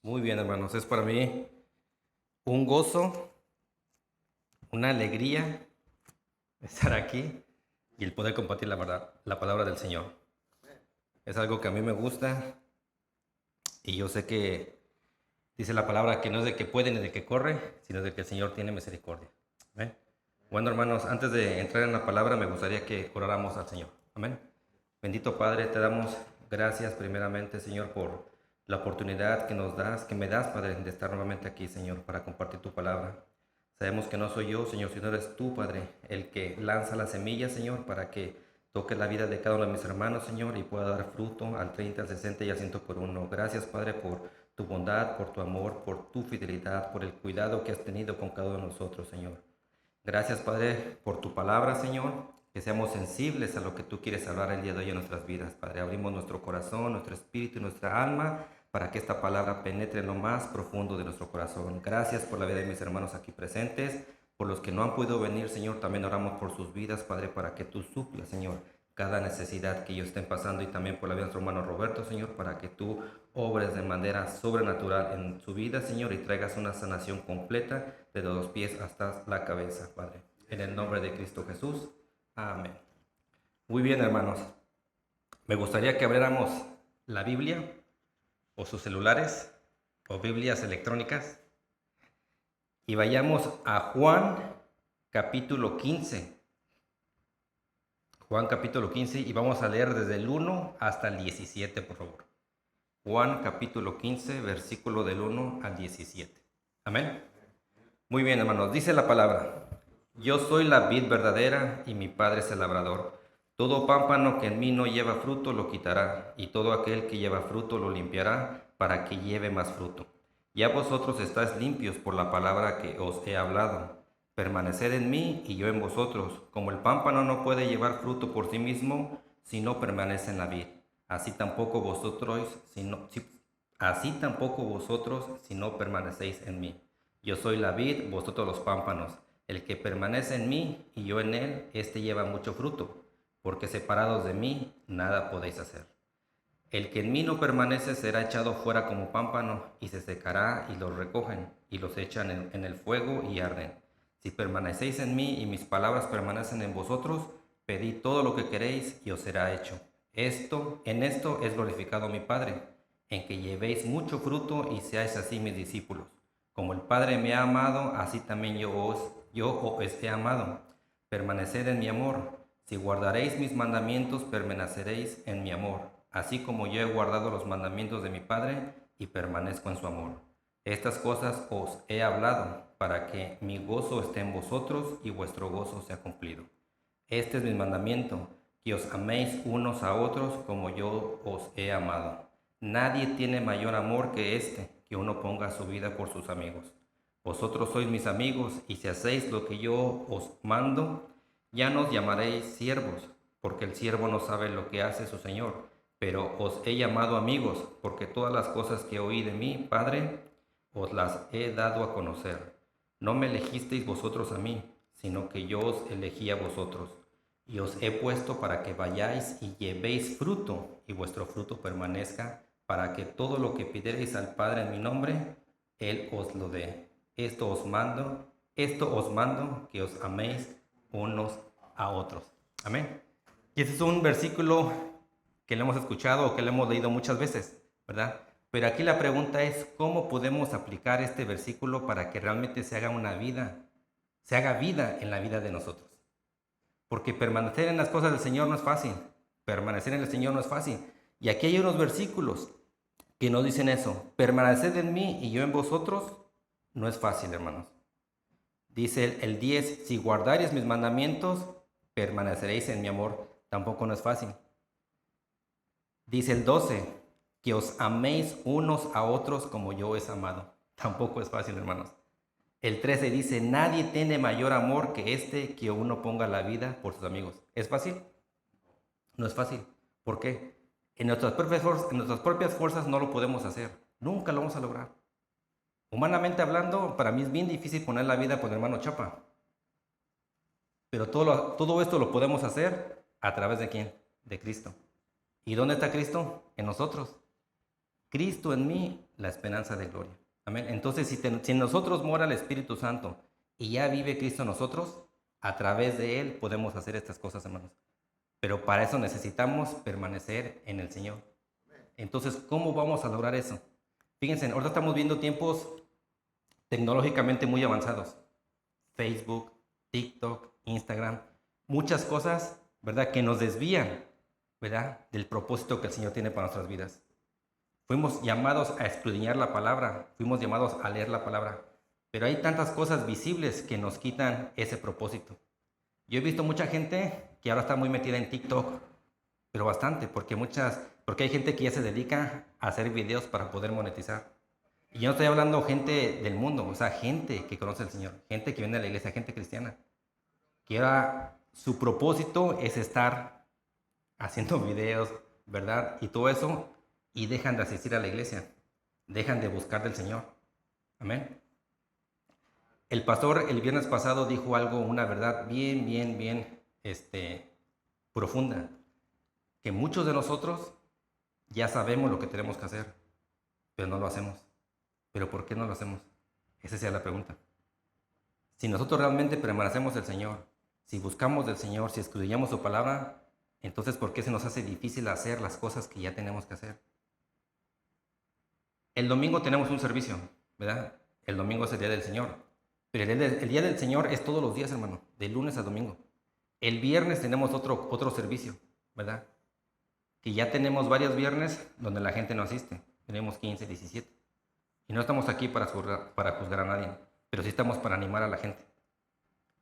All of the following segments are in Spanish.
Muy bien, hermanos. Es para mí un gozo, una alegría estar aquí y el poder compartir la verdad, la palabra del Señor. Es algo que a mí me gusta y yo sé que dice la palabra que no es de que puede ni de que corre, sino de que el Señor tiene misericordia. Amén. Bueno, hermanos, antes de entrar en la palabra me gustaría que oráramos al Señor. Amén. Bendito Padre, te damos gracias primeramente, Señor, por la oportunidad que nos das, que me das, Padre, de estar nuevamente aquí, Señor, para compartir tu palabra. Sabemos que no soy yo, Señor, sino eres tú, Padre, el que lanza la semilla, Señor, para que toque la vida de cada uno de mis hermanos, Señor, y pueda dar fruto al 30, al 60 y al 100 por uno. Gracias, Padre, por tu bondad, por tu amor, por tu fidelidad, por el cuidado que has tenido con cada uno de nosotros, Señor. Gracias, Padre, por tu palabra, Señor, que seamos sensibles a lo que tú quieres hablar el día de hoy en nuestras vidas, Padre. Abrimos nuestro corazón, nuestro espíritu y nuestra alma para que esta palabra penetre en lo más profundo de nuestro corazón. Gracias por la vida de mis hermanos aquí presentes, por los que no han podido venir, Señor, también oramos por sus vidas, Padre, para que tú suplas, Señor, cada necesidad que ellos estén pasando y también por la vida de nuestro hermano Roberto, Señor, para que tú obres de manera sobrenatural en su vida, Señor, y traigas una sanación completa desde los pies hasta la cabeza, Padre. En el nombre de Cristo Jesús. Amén. Muy bien, hermanos. Me gustaría que abriéramos la Biblia o sus celulares o Biblias electrónicas y vayamos a Juan capítulo 15. Juan capítulo 15 y vamos a leer desde el 1 hasta el 17, por favor. Juan capítulo 15, versículo del 1 al 17. Amén. Muy bien, hermanos. Dice la palabra: Yo soy la vid verdadera y mi Padre es el labrador. Todo pámpano que en mí no lleva fruto lo quitará, y todo aquel que lleva fruto lo limpiará para que lleve más fruto. Ya vosotros estáis limpios por la palabra que os he hablado. Permaneced en mí y yo en vosotros. Como el pámpano no puede llevar fruto por sí mismo si no permanece en la vid, así tampoco vosotros si no permanecéis en mí. Yo soy la vid, vosotros los pámpanos. El que permanece en mí y yo en él, éste lleva mucho fruto, porque separados de mí nada podéis hacer. El que en mí no permanece será echado fuera como pámpano, y se secará, y los recogen, y los echan en el fuego y arden. Si permanecéis en mí y mis palabras permanecen en vosotros, pedid todo lo que queréis y os será hecho. En esto es glorificado mi Padre, en que llevéis mucho fruto y seáis así mis discípulos. Como el Padre me ha amado, así también yo os he amado. Permaneced en mi amor. Si guardaréis mis mandamientos, permaneceréis en mi amor, así como yo he guardado los mandamientos de mi Padre y permanezco en su amor. Estas cosas os he hablado, para que mi gozo esté en vosotros y vuestro gozo sea cumplido. Este es mi mandamiento, que os améis unos a otros como yo os he amado. Nadie tiene mayor amor que este, que uno ponga su vida por sus amigos. Vosotros sois mis amigos, y si hacéis lo que yo os mando, ya no os llamaréis siervos, porque el siervo no sabe lo que hace su Señor, pero os he llamado amigos, porque todas las cosas que oí de mí, Padre, os las he dado a conocer. No me elegisteis vosotros a mí, sino que yo os elegí a vosotros, y os he puesto para que vayáis y llevéis fruto, y vuestro fruto permanezca, para que todo lo que pidiereis al Padre en mi nombre, Él os lo dé. Esto os mando, que os améis unos a otros. Amén. Y ese es un versículo que lo hemos escuchado o que lo hemos leído muchas veces, ¿verdad? Pero aquí la pregunta es, ¿cómo podemos aplicar este versículo para que realmente se haga vida en la vida de nosotros? Porque permanecer en las cosas del Señor no es fácil. Permanecer en el Señor no es fácil. Y aquí hay unos versículos que nos dicen eso. Permaneced en mí y yo en vosotros no es fácil, hermanos. Dice el 10, si guardaréis mis mandamientos, permaneceréis en mi amor. Tampoco no es fácil. Dice el 12, que os améis unos a otros como yo os he amado. Tampoco es fácil, hermanos. El 13 dice, nadie tiene mayor amor que este, que uno ponga la vida por sus amigos. ¿Es fácil? No es fácil. ¿Por qué? En nuestras propias fuerzas no lo podemos hacer. Nunca lo vamos a lograr. Humanamente hablando, para mí es bien difícil poner la vida por el hermano Chapa. Pero todo esto lo podemos hacer a través de ¿quién? De Cristo. ¿Y dónde está Cristo? En nosotros. Cristo en mí, la esperanza de gloria. Amén. Entonces, si en nosotros mora el Espíritu Santo y ya vive Cristo en nosotros, a través de Él podemos hacer estas cosas, hermanos. Pero para eso necesitamos permanecer en el Señor. Entonces, ¿cómo vamos a lograr eso? Fíjense, ahorita estamos viendo tiempos tecnológicamente muy avanzados. Facebook, TikTok, Instagram, muchas cosas, ¿verdad?, que nos desvían, ¿verdad?, del propósito que el Señor tiene para nuestras vidas. Fuimos llamados a escudriñar la palabra, fuimos llamados a leer la palabra, pero hay tantas cosas visibles que nos quitan ese propósito. Yo he visto mucha gente que ahora está muy metida en TikTok, pero bastante, porque hay gente que ya se dedica a hacer videos para poder monetizar. Y yo no estoy hablando gente del mundo, o sea, gente que conoce al Señor, gente que viene a la iglesia, gente cristiana, que ahora su propósito es estar haciendo videos, ¿verdad? Y todo eso, y dejan de asistir a la iglesia, dejan de buscar del Señor. Amén. El pastor el viernes pasado dijo algo, una verdad bien, profunda, que muchos de nosotros ya sabemos lo que tenemos que hacer, pero no lo hacemos. ¿Pero por qué no lo hacemos? Esa sea la pregunta. Si nosotros realmente permanecemos del Señor, si buscamos del Señor, si escudriñamos su palabra, entonces ¿por qué se nos hace difícil hacer las cosas que ya tenemos que hacer? El domingo tenemos un servicio, ¿verdad? El domingo es el día del Señor. Pero el día del Señor es todos los días, hermano, de lunes a domingo. El viernes tenemos otro servicio, ¿verdad? Que ya tenemos varios viernes donde la gente no asiste. Tenemos 15, 17. Y no estamos aquí para juzgar a nadie, pero sí estamos para animar a la gente.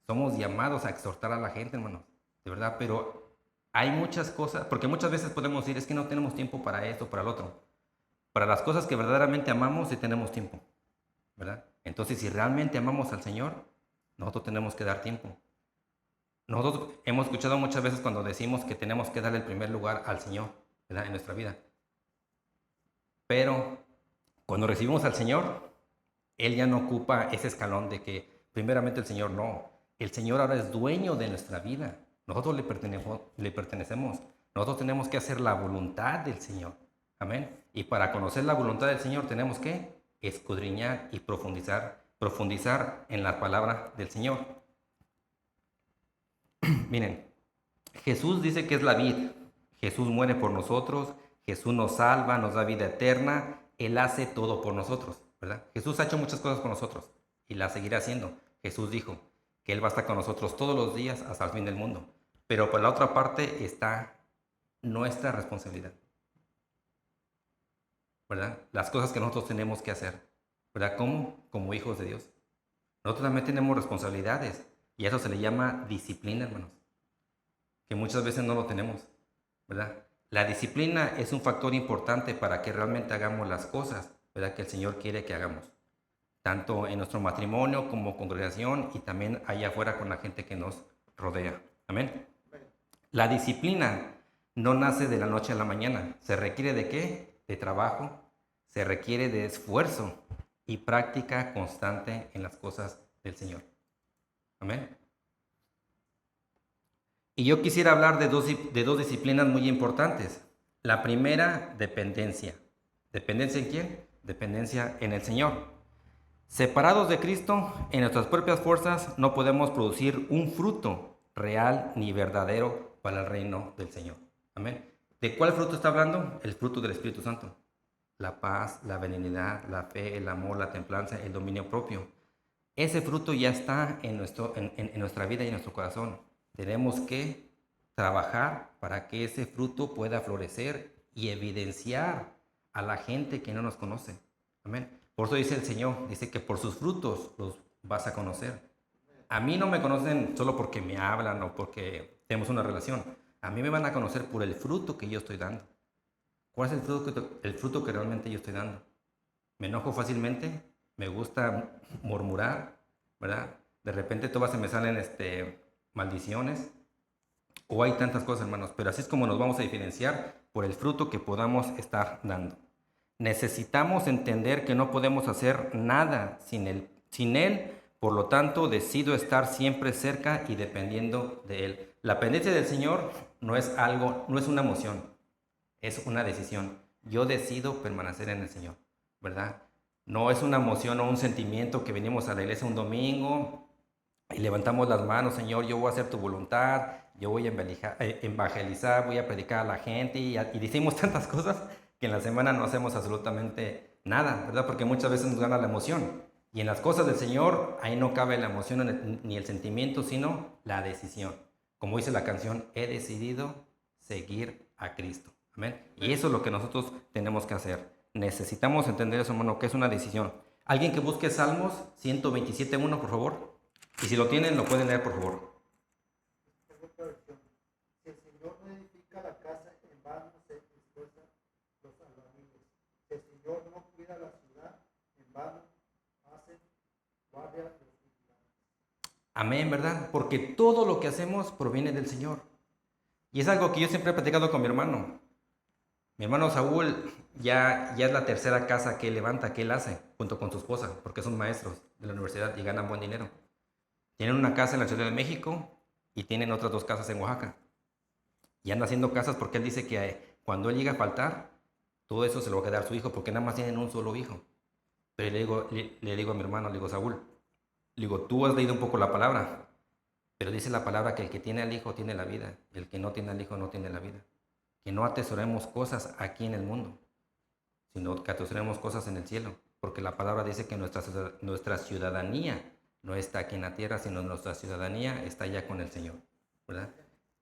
Somos llamados a exhortar a la gente, hermanos, de verdad, pero hay muchas cosas, porque muchas veces podemos decir, es que no tenemos tiempo para esto, para el otro. Para las cosas que verdaderamente amamos, sí tenemos tiempo, ¿verdad? Entonces, si realmente amamos al Señor, nosotros tenemos que dar tiempo. Nosotros hemos escuchado muchas veces cuando decimos que tenemos que darle el primer lugar al Señor, ¿verdad?, en nuestra vida. Pero cuando recibimos al Señor, Él ya no ocupa ese escalón de que primeramente el Señor no. El Señor ahora es dueño de nuestra vida. Nosotros le pertenecemos. Nosotros tenemos que hacer la voluntad del Señor. Amén. Y para conocer la voluntad del Señor tenemos que escudriñar y profundizar en la palabra del Señor. Miren, Jesús dice que es la vid. Jesús muere por nosotros. Jesús nos salva, nos da vida eterna. Él hace todo por nosotros, ¿verdad? Jesús ha hecho muchas cosas por nosotros y las seguirá haciendo. Jesús dijo que Él va a estar con nosotros todos los días hasta el fin del mundo. Pero por la otra parte está nuestra responsabilidad, ¿verdad? Las cosas que nosotros tenemos que hacer, ¿verdad? Como hijos de Dios. Nosotros también tenemos responsabilidades y a eso se le llama disciplina, hermanos, que muchas veces no lo tenemos, ¿verdad? La disciplina es un factor importante para que realmente hagamos las cosas, ¿verdad?, que el Señor quiere que hagamos, tanto en nuestro matrimonio como congregación y también allá afuera con la gente que nos rodea. Amén. La disciplina no nace de la noche a la mañana. ¿Se requiere de qué? De trabajo. Se requiere de esfuerzo y práctica constante en las cosas del Señor. Amén. Y yo quisiera hablar de dos disciplinas muy importantes. La primera, dependencia. ¿Dependencia en quién? Dependencia en el Señor. Separados de Cristo, en nuestras propias fuerzas no podemos producir un fruto real ni verdadero para el reino del Señor. Amén. ¿De cuál fruto está hablando? El fruto del Espíritu Santo. La paz, la benignidad, la fe, el amor, la templanza, el dominio propio. Ese fruto ya está en nuestra vida y en nuestro corazón. Tenemos que trabajar para que ese fruto pueda florecer y evidenciar a la gente que no nos conoce. Amén. Por eso dice el Señor, dice que por sus frutos los vas a conocer. A mí no me conocen solo porque me hablan o porque tenemos una relación. A mí me van a conocer por el fruto que yo estoy dando. ¿Cuál es el fruto que realmente yo estoy dando? ¿Me enojo fácilmente? ¿Me gusta murmurar? ¿Verdad? De repente todas se me salen maldiciones, o hay tantas cosas, hermanos, pero así es como nos vamos a diferenciar por el fruto que podamos estar dando. Necesitamos entender que no podemos hacer nada sin Él, por lo tanto decido estar siempre cerca y dependiendo de Él. La dependencia del Señor no es una emoción, es una decisión. Yo decido permanecer en el Señor. ¿verdad? No es una emoción o un sentimiento que venimos a la iglesia un domingo y levantamos las manos, Señor, yo voy a hacer tu voluntad, yo voy a evangelizar, voy a predicar a la gente y decimos tantas cosas que en la semana no hacemos absolutamente nada, ¿verdad? Porque muchas veces nos gana la emoción. Y en las cosas del Señor, ahí no cabe la emoción ni el sentimiento, sino la decisión. Como dice la canción, he decidido seguir a Cristo. Amén. Y eso es lo que nosotros tenemos que hacer. Necesitamos entender eso, hermano, que es una decisión. Alguien que busque Salmos 127.1, por favor. Y si lo tienen, lo pueden leer, por favor. Si el Señor no edifica la casa, en vano se esfuerzan los albañiles. Si el Señor no cuida la ciudad, en vano hacen guardia los vigilantes. Amén, ¿verdad? Porque todo lo que hacemos proviene del Señor. Y es algo que yo siempre he platicado con mi hermano. Mi hermano Saúl ya es la tercera casa que él levanta, que él hace, junto con su esposa, porque son maestros de la universidad y ganan buen dinero. Tienen una casa en la Ciudad de México y tienen otras 2 casas en Oaxaca. Y anda haciendo casas porque él dice que cuando él llega a faltar, todo eso se lo va a quedar a su hijo, porque nada más tienen un solo hijo. Pero le digo a mi hermano, le digo, Saúl, le digo, tú has leído un poco la palabra, pero dice la palabra que el que tiene al hijo tiene la vida, el que no tiene al hijo no tiene la vida. Que no atesoremos cosas aquí en el mundo, sino que atesoremos cosas en el cielo, porque la palabra dice que nuestra ciudadanía no está aquí en la tierra, sino nuestra ciudadanía está allá con el Señor, ¿verdad?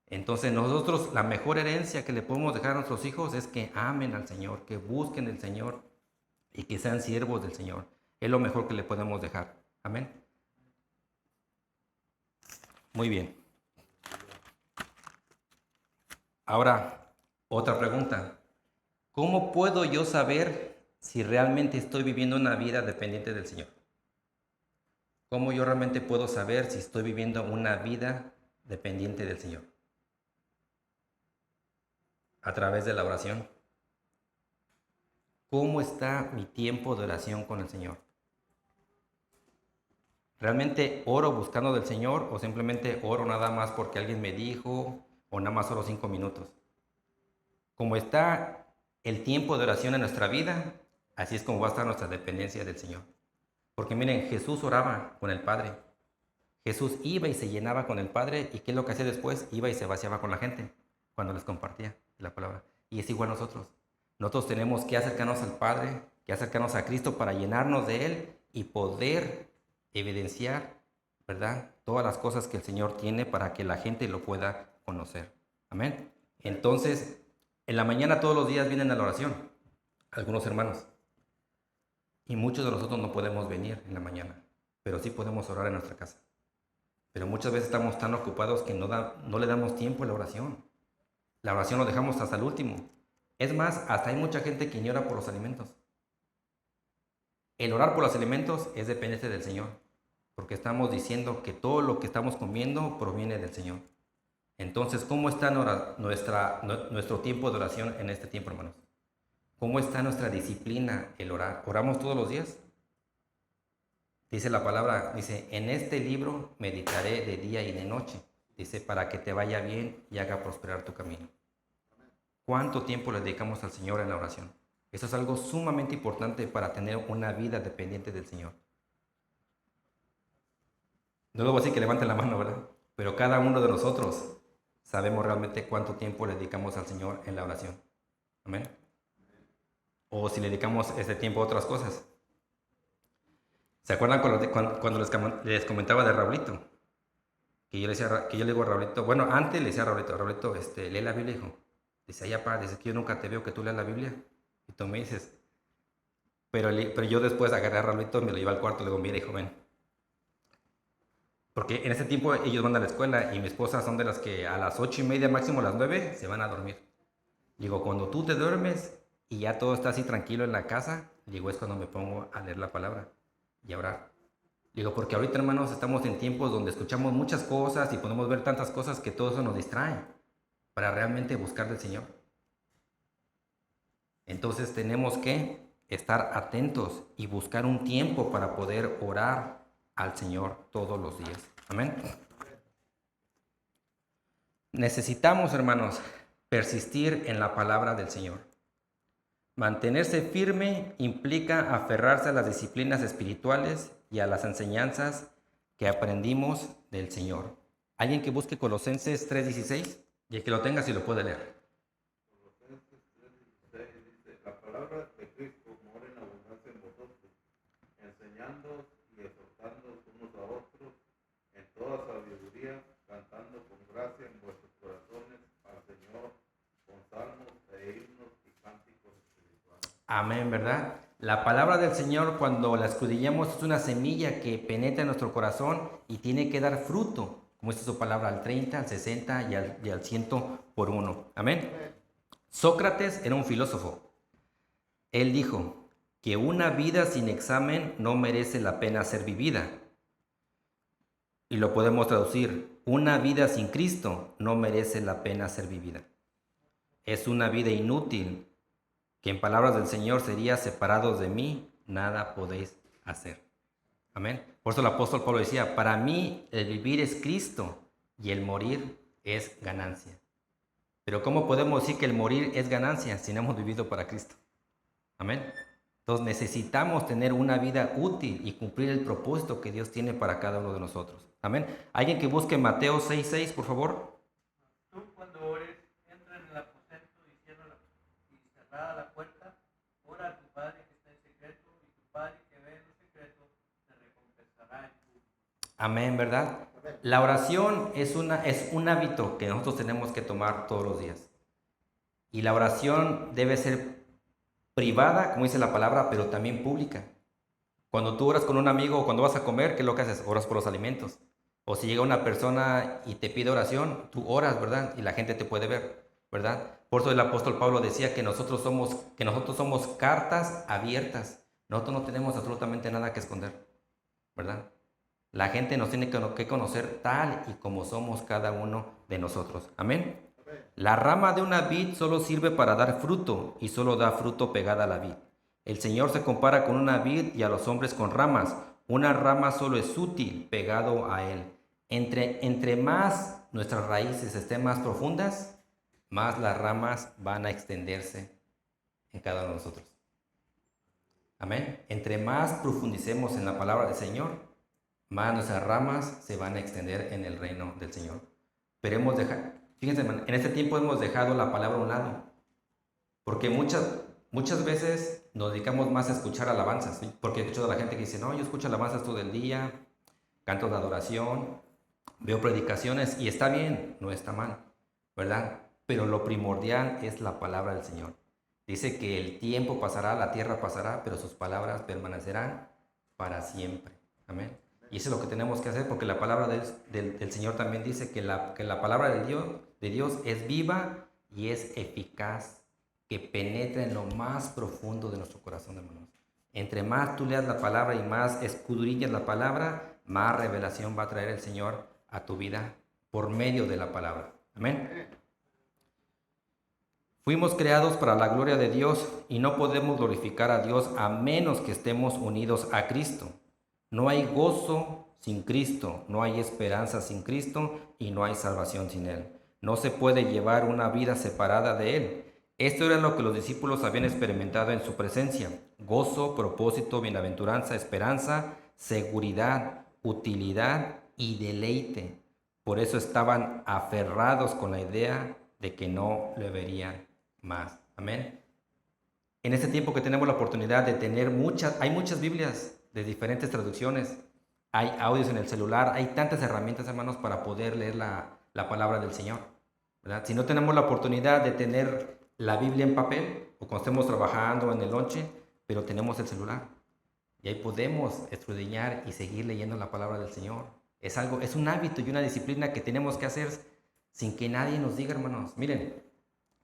Entonces nosotros la mejor herencia que le podemos dejar a nuestros hijos es que amen al Señor, que busquen el Señor y que sean siervos del Señor. Es lo mejor que le podemos dejar. Amén. Muy bien. Ahora, otra pregunta. ¿Cómo puedo yo saber si realmente estoy viviendo una vida dependiente del Señor? ¿Cómo yo realmente puedo saber si estoy viviendo una vida dependiente del Señor? A través de la oración. ¿Cómo está mi tiempo de oración con el Señor? ¿Realmente oro buscando del Señor o simplemente oro nada más porque alguien me dijo o nada más oro 5 minutos? Como está el tiempo de oración en nuestra vida, así es como va a estar nuestra dependencia del Señor. Porque miren, Jesús oraba con el Padre. Jesús iba y se llenaba con el Padre, y ¿qué es lo que hacía después? Iba y se vaciaba con la gente cuando les compartía la palabra. Y es igual nosotros. Nosotros tenemos que acercarnos al Padre, que acercarnos a Cristo para llenarnos de Él y poder evidenciar, ¿verdad? Todas las cosas que el Señor tiene para que la gente lo pueda conocer. Amén. Entonces, en la mañana todos los días vienen a la oración, algunos hermanos. Y muchos de nosotros no podemos venir en la mañana, pero sí podemos orar en nuestra casa. Pero muchas veces estamos tan ocupados que no le damos tiempo a la oración. La oración lo dejamos hasta el último. Es más, hasta hay mucha gente que ni ora por los alimentos. El orar por los alimentos es dependiente del Señor, porque estamos diciendo que todo lo que estamos comiendo proviene del Señor. Entonces, ¿cómo está nuestro tiempo de oración en este tiempo, hermanos? ¿Cómo está nuestra disciplina el orar? ¿Oramos todos los días? Dice la palabra, dice, en este libro meditaré de día y de noche. Dice, para que te vaya bien y haga prosperar tu camino. ¿Cuánto tiempo le dedicamos al Señor en la oración? Eso es algo sumamente importante para tener una vida dependiente del Señor. No debo decir que levanten la mano, ¿verdad? Pero cada uno de nosotros sabemos realmente cuánto tiempo le dedicamos al Señor en la oración. Amén. O si le dedicamos ese tiempo a otras cosas. ¿Se acuerdan cuando les comentaba de Raulito? Que yo le digo a Raulito, bueno, antes le decía a Raulito, lee la Biblia, hijo. Dice, ay, papá, dice que yo nunca te veo que tú leas la Biblia. Y tú me dices, pero yo después agarré a Raulito, me lo llevé al cuarto, le digo, mira, hijo, ven. Porque en ese tiempo ellos van a la escuela y mi esposa son de las que a las 8:30, máximo a las 9, se van a dormir. Digo, cuando tú te duermes y ya todo está así tranquilo en la casa, digo, es cuando me pongo a leer la palabra y a orar. Digo, porque ahorita, hermanos, estamos en tiempos donde escuchamos muchas cosas y podemos ver tantas cosas que todo eso nos distrae para realmente buscar del Señor. Entonces tenemos que estar atentos y buscar un tiempo para poder orar al Señor todos los días. Amén. Necesitamos, hermanos, persistir en la palabra del Señor. Mantenerse firme implica aferrarse a las disciplinas espirituales y a las enseñanzas que aprendimos del Señor. ¿Alguien que busque Colosenses 3:16? Y el que lo tenga si lo puede leer. Colosenses 3:16 dice, la palabra de Cristo mora en abundancia en vosotros, enseñándoos y exhortándoos unos a otros en toda sabiduría, cantando con gracia en vuestros corazones al Señor con salmos e himnos y cánticos espirituales. Amén, ¿verdad? La palabra del Señor, cuando la escudriñamos, es una semilla que penetra en nuestro corazón y tiene que dar fruto, como dice su palabra, al 30, al 60 y al 100 por uno. Amén. Sócrates era un filósofo. Él dijo que una vida sin examen no merece la pena ser vivida. Y lo podemos traducir, una vida sin Cristo no merece la pena ser vivida. Es una vida inútil, que en palabras del Señor sería: separados de mí, nada podéis hacer. Amén. Por eso el apóstol Pablo decía: para mí el vivir es Cristo y el morir es ganancia. Pero ¿cómo podemos decir que el morir es ganancia si no hemos vivido para Cristo? Amén. Entonces necesitamos tener una vida útil y cumplir el propósito que Dios tiene para cada uno de nosotros. Amén. Alguien que busque Mateo 6:6, por favor. Tú cuando ores, entra en el aposento y cerrada la puerta, ora a tu Padre que está en secreto, y tu Padre que ve en lo secreto te recompensará en público. Amén, ¿verdad? La oración es un hábito que nosotros tenemos que tomar todos los días. Y la oración debe ser privada, como dice la palabra, pero también pública. Cuando tú oras con un amigo o cuando vas a comer, ¿qué es lo que haces? Oras por los alimentos. O si llega una persona y te pide oración, tú oras, ¿verdad? Y la gente te puede ver, ¿verdad? Por eso el apóstol Pablo decía que nosotros somos cartas abiertas. Nosotros no tenemos absolutamente nada que esconder, ¿verdad? La gente nos tiene que conocer tal y como somos cada uno de nosotros. Amén. La rama de una vid solo sirve para dar fruto y solo da fruto pegada a la vid. El Señor se compara con una vid y a los hombres con ramas. Una rama solo es útil pegado a Él. Entre más nuestras raíces estén más profundas, más las ramas van a extenderse en cada uno de nosotros. Amén. Entre más profundicemos en la palabra del Señor, más nuestras ramas se van a extender en el reino del Señor. Pero fíjense, en este tiempo hemos dejado la palabra a un lado, porque muchas veces nos dedicamos más a escuchar alabanzas, ¿sí? Porque he escuchado a la gente que dice: no, yo escucho alabanzas todo el día, cantos de adoración, veo predicaciones, y está bien, no está mal, ¿verdad? Pero lo primordial es la palabra del Señor. Dice que el tiempo pasará, la tierra pasará, pero sus palabras permanecerán para siempre. Amén. Y eso es lo que tenemos que hacer, porque la palabra del Señor también dice que la palabra de Dios es viva y es eficaz, que penetra en lo más profundo de nuestro corazón, hermanos. Entre más tú leas la palabra y más escudriñas la palabra, más revelación va a traer el Señor a tu vida por medio de la palabra. Amén. Fuimos creados para la gloria de Dios y no podemos glorificar a Dios a menos que estemos unidos a Cristo. No hay gozo sin Cristo, no hay esperanza sin Cristo y no hay salvación sin Él. No se puede llevar una vida separada de Él. Esto era lo que los discípulos habían experimentado en su presencia: gozo, propósito, bienaventuranza, esperanza, seguridad, utilidad y deleite. Por eso estaban aferrados con la idea de que no le verían más. Amén. En este tiempo que tenemos la oportunidad de tener hay muchas Biblias de diferentes traducciones, hay audios en el celular, hay tantas herramientas, hermanos, para poder leer la palabra del Señor, ¿verdad? Si no tenemos la oportunidad de tener la Biblia en papel, o cuando estemos trabajando en el lonche, pero tenemos el celular, y ahí podemos escudriñar y seguir leyendo la palabra del Señor. Es un hábito y una disciplina que tenemos que hacer sin que nadie nos diga, hermanos. Miren,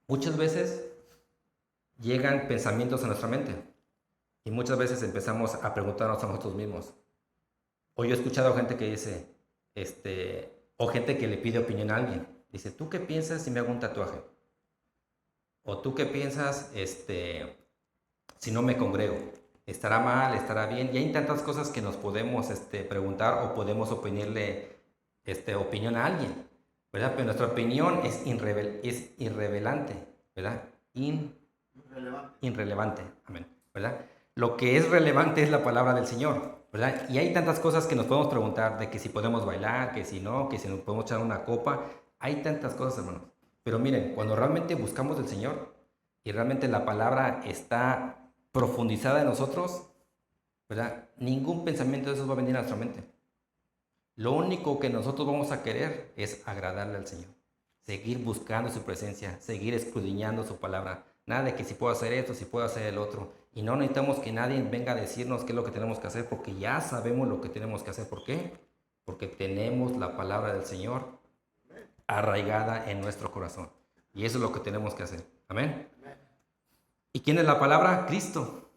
muchas veces llegan pensamientos a nuestra mente y muchas veces empezamos a preguntarnos a nosotros mismos. O yo he escuchado gente que dice, o gente que le pide opinión a alguien. Dice: ¿tú qué piensas si me hago un tatuaje? O ¿tú qué piensas si no me congrego? ¿Estará mal? ¿Estará bien? Y hay tantas cosas que nos podemos preguntar o podemos opinarle opinión a alguien, ¿verdad? Pero nuestra opinión es irrelevante, ¿verdad? irrelevante. Amén. ¿Verdad? Lo que es relevante es la palabra del Señor, ¿verdad? Y hay tantas cosas que nos podemos preguntar, de que si podemos bailar, que si no, que si nos podemos echar una copa. Hay tantas cosas, hermanos. Pero miren, cuando realmente buscamos del Señor y realmente la palabra está profundizada en nosotros, ¿verdad? Ningún pensamiento de esos va a venir a nuestra mente. Lo único que nosotros vamos a querer es agradarle al Señor. Seguir buscando su presencia, seguir escudriñando su palabra. Nada de que si puedo hacer esto, si puedo hacer el otro. Y no necesitamos que nadie venga a decirnos qué es lo que tenemos que hacer, porque ya sabemos lo que tenemos que hacer. ¿Por qué? Porque tenemos la palabra del Señor arraigada en nuestro corazón. Y eso es lo que tenemos que hacer. Amén. ¿Y quién es la palabra? Cristo.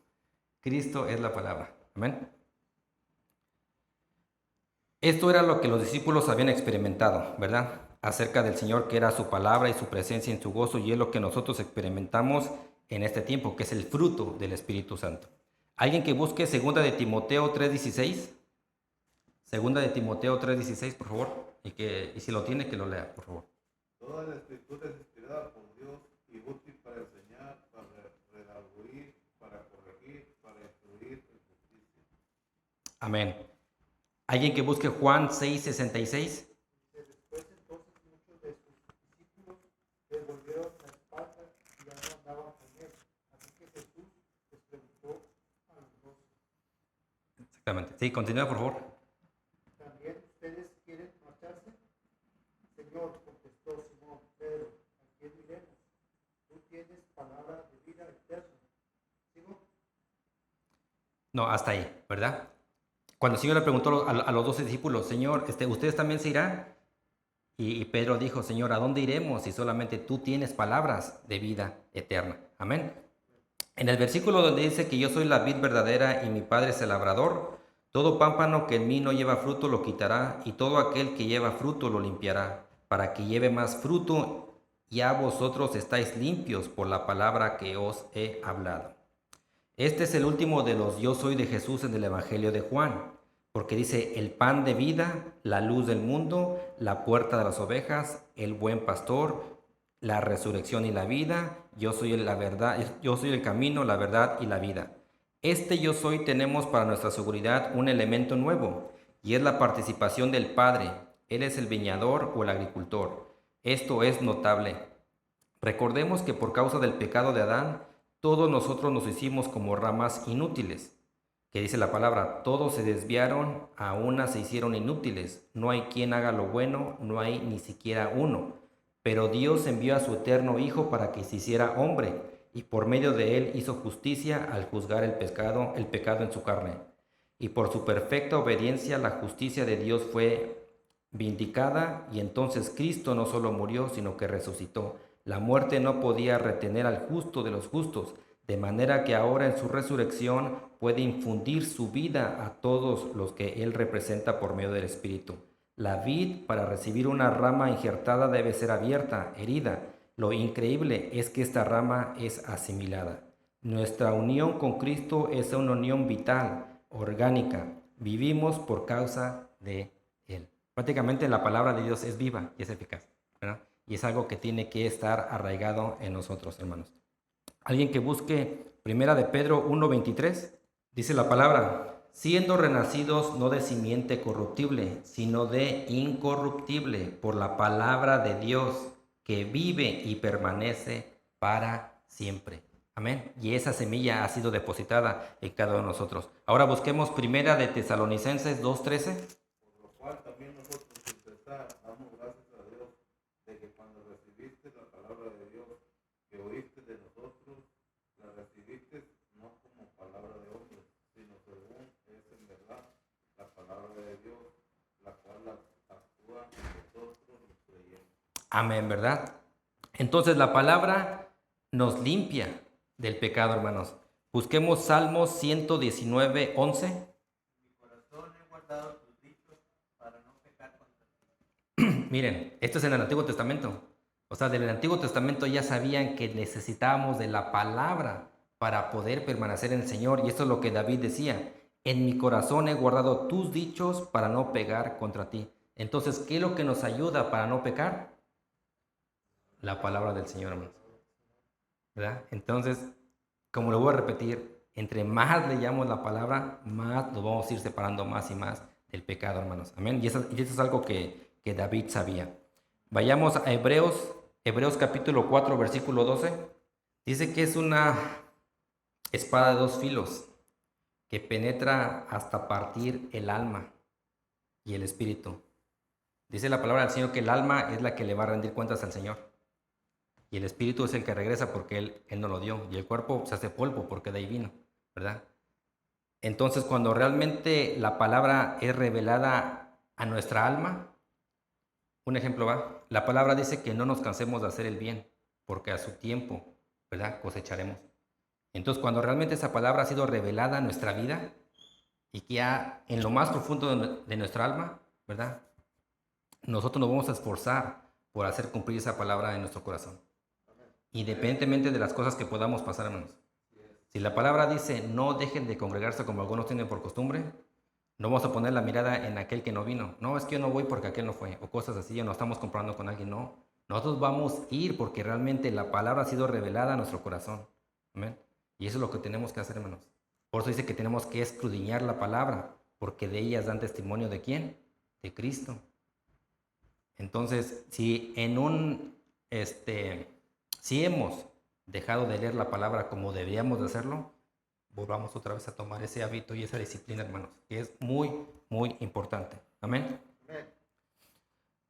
Cristo es la palabra. Amén. Esto era lo que los discípulos habían experimentado, ¿verdad? Acerca del Señor, que era su palabra y su presencia en su gozo, y es lo que nosotros experimentamos en este tiempo, que es el fruto del Espíritu Santo. ¿Alguien que busque 2 de Timoteo 3:16? 2 de Timoteo 3:16, por favor. Y si lo tiene, que lo lea, por favor. Toda la escritura es inspirada por Dios y útil para enseñar, para redarguir, para corregir, para instruir en justicia. Amén. ¿Alguien que busque Juan 6:66? Después entonces muchos de sus discípulos le volvieron la espalda y ya no andaban con él. Así que Jesús les preguntó a los 12, Exactamente. Sí, continúa, por favor. ¿también ustedes quieren marcharse? Señor, contestó Simón Pedro, ¿a quién iremos? Tú tienes palabra de vida eterna. ¿Sigo? No, hasta ahí, ¿verdad? Cuando el Señor le preguntó a los 12 discípulos, Señor, ¿ustedes también se irán? Y Pedro dijo, Señor, ¿a dónde iremos si solamente tú tienes palabras de vida eterna? Amén. En el versículo donde dice que yo soy la vid verdadera y mi Padre es el labrador, todo pámpano que en mí no lleva fruto lo quitará, y todo aquel que lleva fruto lo limpiará, para que lleve más fruto, ya vosotros estáis limpios por la palabra que os he hablado. Este es el último de los yo soy de Jesús en el Evangelio de Juan, porque dice el pan de vida, la luz del mundo, la puerta de las ovejas, el buen pastor, la resurrección y la vida, yo soy la verdad, yo soy el camino, la verdad y la vida. Este yo soy tenemos para nuestra seguridad un elemento nuevo, y es la participación del Padre. Él es el viñador o el agricultor. Esto es notable. Recordemos que por causa del pecado de Adán, todos nosotros nos hicimos como ramas inútiles, que dice la palabra, todos se desviaron, a una se hicieron inútiles, no hay quien haga lo bueno, no hay ni siquiera uno. Pero Dios envió a su eterno Hijo para que se hiciera hombre, y por medio de él hizo justicia al juzgar el pecado en su carne. Y por su perfecta obediencia la justicia de Dios fue vindicada, y entonces Cristo no solo murió, sino que resucitó. La muerte no podía retener al justo de los justos, de manera que ahora en su resurrección puede infundir su vida a todos los que Él representa por medio del Espíritu. La vid, para recibir una rama injertada, debe ser abierta, herida. Lo increíble es que esta rama es asimilada. Nuestra unión con Cristo es una unión vital, orgánica. Vivimos por causa de Él. Prácticamente la palabra de Dios es viva y es eficaz, ¿verdad? Y es algo que tiene que estar arraigado en nosotros, hermanos. Alguien que busque 1 de Pedro 1:23, dice la palabra, siendo renacidos no de simiente corruptible, sino de incorruptible, por la palabra de Dios, que vive y permanece para siempre. Amén. Y esa semilla ha sido depositada en cada uno de nosotros. Ahora busquemos 1 de Tesalonicenses 2:13. Por lo cual también nosotros sin cesar damos gracias a Dios de que cuando recibiste la palabra de Dios que oíste de nosotros, la recibiste no como palabra de hombre, sino según es en verdad la palabra de Dios, la cual actúa en nosotros los creyentes. Amén, ¿verdad? Entonces la palabra nos limpia del pecado, hermanos. Busquemos Salmos 119:11. Mi corazón he guardado tus dichos para no pecar contra ti. Miren, esto es en el Antiguo Testamento. O sea, del Antiguo Testamento ya sabían que necesitábamos de la palabra para poder permanecer en el Señor. Y esto es lo que David decía. En mi corazón he guardado tus dichos para no pecar contra ti. Entonces, ¿qué es lo que nos ayuda para no pecar? La palabra del Señor, hermanos. ¿verdad? Entonces, como lo voy a repetir, entre más leamos la palabra, más nos vamos a ir separando más y más del pecado, hermanos. Amén. Y eso es algo que David sabía. Vayamos a Hebreos capítulo 4, versículo 12. Dice que es una espada de dos filos que penetra hasta partir el alma y el espíritu. Dice la palabra del Señor que el alma es la que le va a rendir cuentas al Señor. Y el espíritu es el que regresa porque él no lo dio. Y el cuerpo se hace polvo porque de ahí vino, ¿verdad? Entonces, cuando realmente la palabra es revelada a nuestra alma, un ejemplo va, la palabra dice que no nos cansemos de hacer el bien, porque a su tiempo, ¿verdad? Cosecharemos. Entonces, cuando realmente esa palabra ha sido revelada a nuestra vida y que ha en lo más profundo de nuestra alma, ¿verdad? Nosotros nos vamos a esforzar por hacer cumplir esa palabra en nuestro corazón. Independientemente de las cosas que podamos pasar, hermanos. Si la palabra dice, no dejen de congregarse como algunos tienen por costumbre, no vamos a poner la mirada en aquel que no vino. No, es que yo no voy porque aquel no fue. O cosas así, ya no estamos comprando con alguien. No. Nosotros vamos a ir porque realmente la palabra ha sido revelada a nuestro corazón. Amén. Y eso es lo que tenemos que hacer, hermanos. Por eso dice que tenemos que escudriñar la palabra, porque de ellas dan testimonio de ¿quién? De Cristo. Entonces, si si hemos dejado de leer la palabra como deberíamos de hacerlo, volvamos otra vez a tomar ese hábito y esa disciplina, hermanos, que es muy, muy importante. Amén. Amén.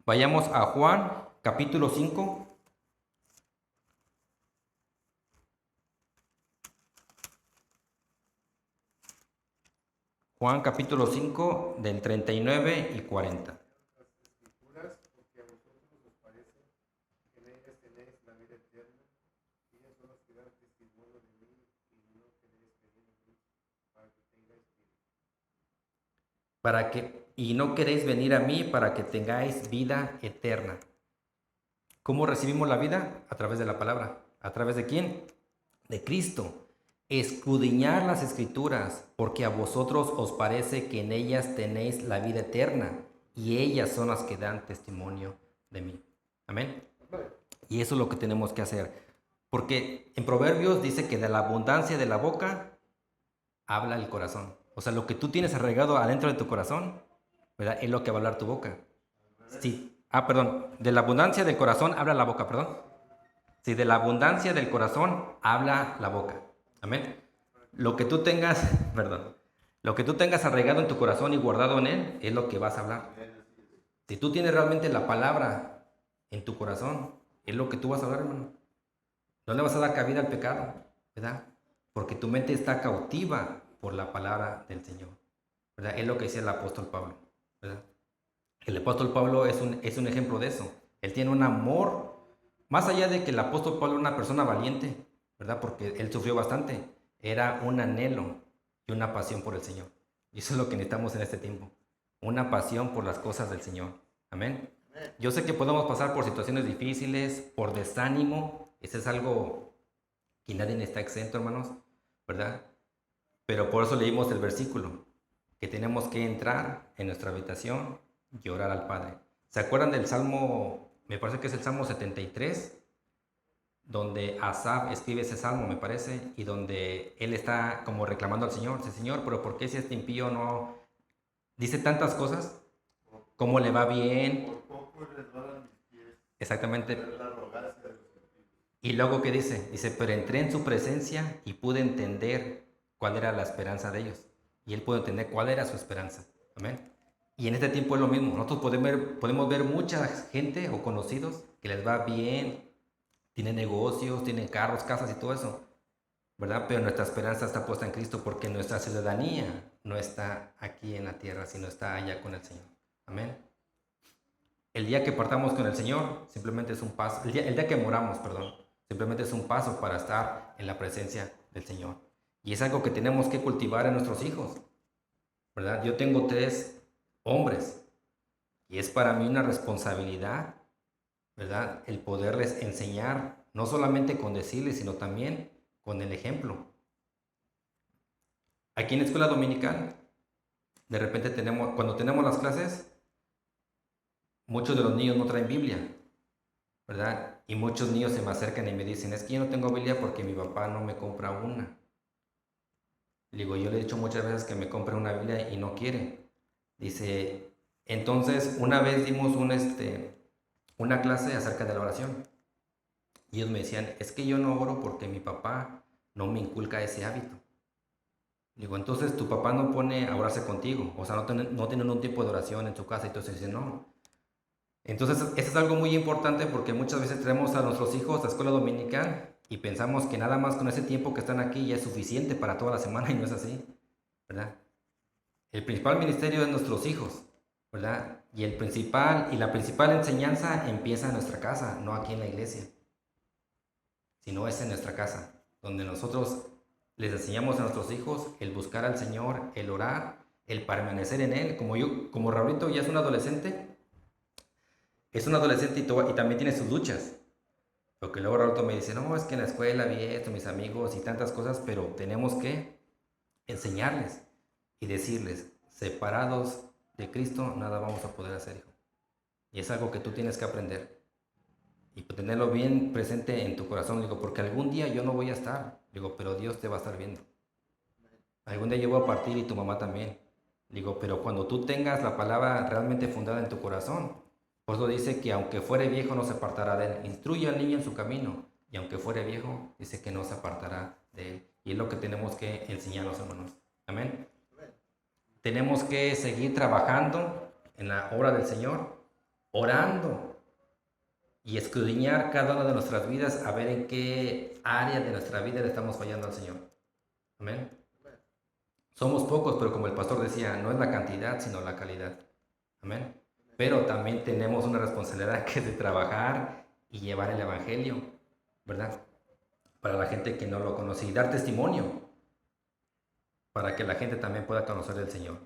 Vayamos a Juan, capítulo 5. Juan, capítulo 5, del 39 y 40. Las escrituras, porque a vosotros os parece que en ellas tenéis la vida eterna, y ellas son las que dan testimonio de mí, y no queréis venir a mí para que tengáis vida. Y no queréis venir a mí para que tengáis vida eterna. ¿Cómo recibimos la vida? A través de la palabra. ¿A través de quién? De Cristo. Escudriñar las escrituras, porque a vosotros os parece que en ellas tenéis la vida eterna, y ellas son las que dan testimonio de mí. Amén. Y eso es lo que tenemos que hacer. Porque en Proverbios dice que de la abundancia de la boca habla el corazón. O sea, lo que tú tienes arraigado adentro de tu corazón, ¿verdad? Es lo que va a hablar tu boca. Sí. De la abundancia del corazón habla la boca, perdón. Sí, de la abundancia del corazón habla la boca. Amén. Lo que tú tengas, lo que tú tengas arraigado en tu corazón y guardado en él, es lo que vas a hablar. Si tú tienes realmente la palabra en tu corazón, es lo que tú vas a hablar, hermano. No le vas a dar cabida al pecado, ¿verdad? Porque tu mente está cautiva por la palabra del Señor, ¿verdad? Es lo que decía el apóstol Pablo, ¿verdad? El apóstol Pablo es un ejemplo de eso. Él tiene un amor, más allá de que el apóstol Pablo era una persona valiente, ¿verdad? Porque él sufrió bastante. Era un anhelo y una pasión por el Señor. Y eso es lo que necesitamos en este tiempo. Una pasión por las cosas del Señor. Amén. Yo sé que podemos pasar por situaciones difíciles, por desánimo. Eso es algo que nadie está exento, hermanos, ¿verdad? Pero por eso leímos el versículo, que tenemos que entrar en nuestra habitación y orar al Padre. ¿Se acuerdan del Salmo? Me parece que es el Salmo 73, donde Asaf escribe ese salmo, me parece, y donde él está como reclamando al Señor. Dice, Señor, pero ¿por qué si este impío no dice tantas cosas? ¿Cómo le va bien? Por poco resbalan mis pies. Exactamente. Es la arrogancia de los impíos. Y luego, ¿qué dice? Dice, pero entré en su presencia y pude entender cuál era la esperanza de ellos. Y él pudo entender cuál era su esperanza. Amén. Y en este tiempo es lo mismo. Nosotros podemos ver mucha gente o conocidos que les va bien, tienen negocios, tienen carros, casas y todo eso, ¿verdad? Pero nuestra esperanza está puesta en Cristo porque nuestra ciudadanía no está aquí en la tierra, sino está allá con el Señor. Amén. El día que partamos con el Señor simplemente es un paso, el día que moramos, perdón, simplemente es un paso para estar en la presencia del Señor. Y es algo que tenemos que cultivar en nuestros hijos, ¿verdad? Yo tengo 3 hombres y es para mí una responsabilidad, ¿verdad? El poderles enseñar, no solamente con decirles, sino también con el ejemplo. Aquí en la escuela dominical, de repente cuando tenemos las clases, muchos de los niños no traen Biblia, ¿verdad? Y muchos niños se me acercan y me dicen, es que yo no tengo Biblia porque mi papá no me compra una. Le digo, yo le he dicho muchas veces que me compre una Biblia y no quiere. Dice, entonces una vez dimos una clase acerca de la oración. Y ellos me decían, es que yo no oro porque mi papá no me inculca ese hábito. Digo, entonces tu papá no pone a orarse contigo, o sea, no tienen un tiempo de oración en su casa, y entonces dice, no. Entonces, eso es algo muy importante porque muchas veces traemos a nuestros hijos a escuela dominical y pensamos que nada más con ese tiempo que están aquí ya es suficiente para toda la semana y no es así, ¿verdad? El principal ministerio es nuestros hijos, ¿verdad? Y la principal enseñanza empieza en nuestra casa, no aquí en la iglesia, sino es en nuestra casa, donde nosotros les enseñamos a nuestros hijos el buscar al Señor, el orar, el permanecer en Él. Como Raulito ya es un adolescente y también tiene sus luchas. Porque luego Raulito me dice, no, es que en la escuela vi esto, mis amigos y tantas cosas, pero tenemos que enseñarles y decirles, separados de Cristo, nada vamos a poder hacer, hijo. Y es algo que tú tienes que aprender. Y tenerlo bien presente en tu corazón, digo, porque algún día yo no voy a estar, digo, pero Dios te va a estar viendo. Algún día yo voy a partir y tu mamá también. Digo, pero cuando tú tengas la palabra realmente fundada en tu corazón, por eso dice que aunque fuere viejo no se apartará de él. Instruye al niño en su camino, y aunque fuere viejo, dice que no se apartará de él. Y es lo que tenemos que enseñarnos, hermanos. Amén. Tenemos que seguir trabajando en la obra del Señor, orando y escudriñar cada una de nuestras vidas a ver en qué área de nuestra vida le estamos fallando al Señor. Amén. Somos pocos, pero como el pastor decía, no es la cantidad, sino la calidad. Amén. Pero también tenemos una responsabilidad que es de trabajar y llevar el Evangelio, ¿verdad? Para la gente que no lo conoce y dar testimonio para que la gente también pueda conocer al Señor.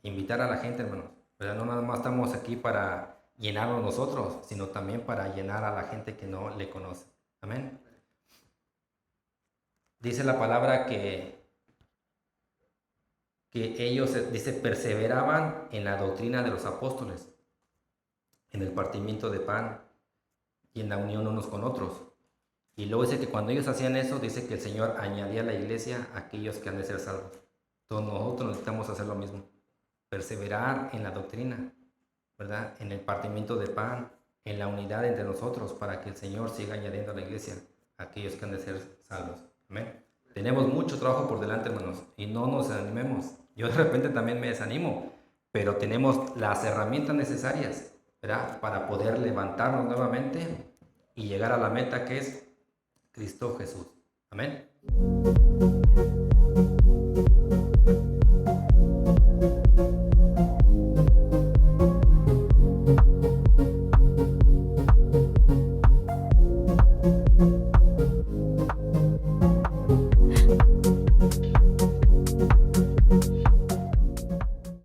Invitar a la gente, hermanos, ¿verdad? No nada más estamos aquí para llenarnos nosotros, sino también para llenar a la gente que no le conoce. Amén. Dice la palabra que ellos, dice, perseveraban en la doctrina de los apóstoles, en el partimiento de pan y en la unión unos con otros. Y luego dice que cuando ellos hacían eso, dice que el Señor añadía a la iglesia a aquellos que han de ser salvos. Entonces nosotros necesitamos hacer lo mismo, perseverar en la doctrina, ¿verdad? En el partimiento de pan, en la unidad entre nosotros, para que el Señor siga añadiendo a la iglesia a aquellos que han de ser salvos. Amén. Tenemos mucho trabajo por delante, hermanos, y no nos desanimemos. Yo de repente también me desanimo, pero tenemos las herramientas necesarias, ¿verdad? Para poder levantarnos nuevamente y llegar a la meta que es Cristo Jesús. Amén.